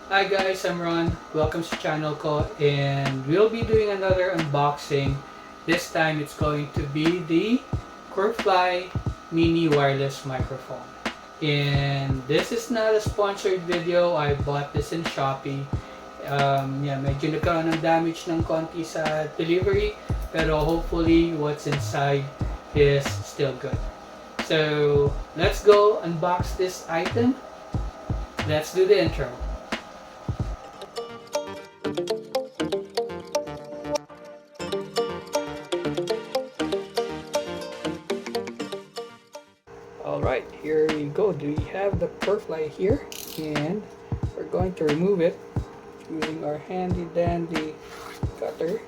Hi guys, I'm Ron. Welcome to channel ko and we'll be doing another unboxing. This time it's going to be the Corefly Mini Wireless Microphone. And this is not a sponsored video. I bought this in Shopee. Medyo nagkaroon ng damage ng konti sa delivery, pero hopefully what's inside is still good. So let's go unbox this item. Let's do the intro. Alright, here we go. Do we have the Corefly here? And we're going to remove it using our handy dandy cutter.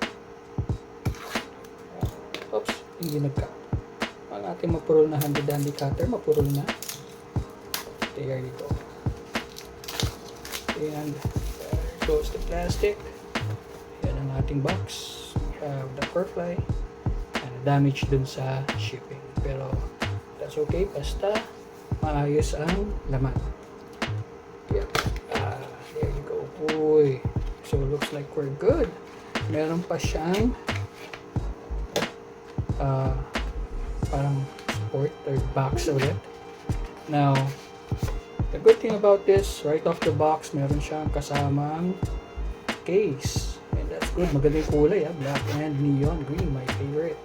Oops, hindi nagka. Ang ating mapurol na handy dandy cutter, mapurol na. There you go. And there goes the plastic. Yan ang ating box. We have the Corefly and damage dun sa shipping. Pero that's okay, basta maayos ang laman. Yep. There you go. Uy. So looks like we're good. Meron pa siyang parang support or box ulit. Now, the good thing about this, right off the box, meron siyang kasamang case. And that's good. Maganda yung kulay, black and neon green, my favorite.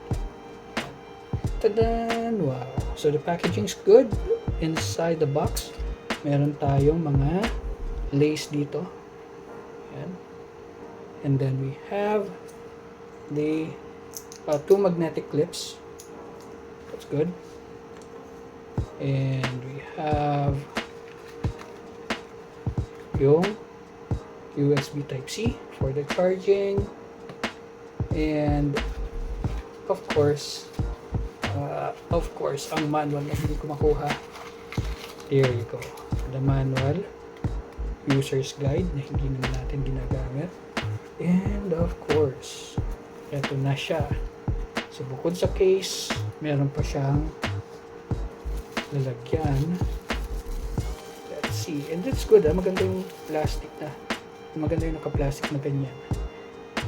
Tadan! Wow! So the packaging's good. Inside the box, meron tayong mga lace dito. Ayan. And then we have the two magnetic clips. That's good. And we have yung USB Type-C for the charging. And of course, ang manual na hindi ko makuha. There you go. The manual, user's guide na hindi naman natin ginagamit. And of course, eto na siya. So bukod sa case, meron pa siyang lalagyan. Let's see. And it's good. Maganda yung plastic na. Maganda yung naka-plastic na ganyan.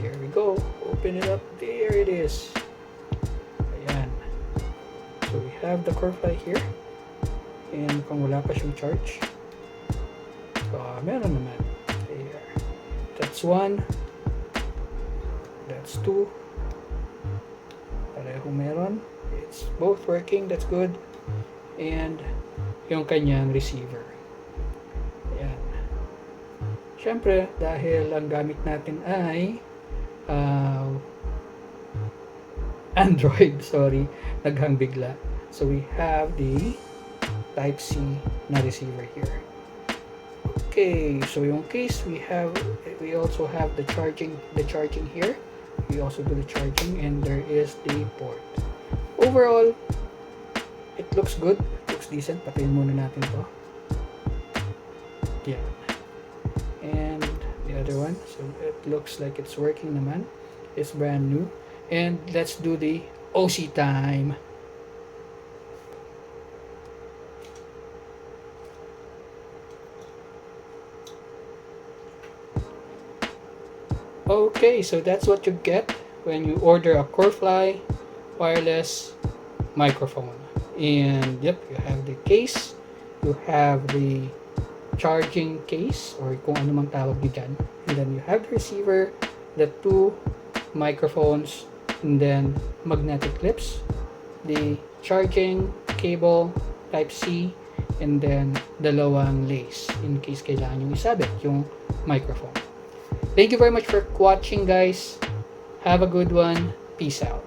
Here we go. Open it up. There it is. Ayan. So we have the Corefly here. And kung wala pa siyang charge, meron naman. There. That's one. That's two. Pareho meron. It's both working. That's good. And yung kanyang receiver. Ayan. Siyempre, dahil ang gamit natin ay Android, sorry, naghang bigla. So we have the Type-C na receiver here. Okay, so yung case we also have the charging here. We also do the charging and there is the port. Overall, it looks good. It looks decent. Patayin muna natin to. Yeah. And the other one, so it looks like it's working naman. It's brand new. And let's do the OC time. Okay, so that's what you get when you order a Corefly wireless microphone. And yep, you have the case, you have the charging case or kung ano mang tawag niyo dyan, and then you have the receiver, the two microphones, and then magnetic clips, the charging cable Type-C, and then dalawang lace in case kailangan yung isabit yung microphone. Thank you very much for watching, guys. Have a good one. Peace out.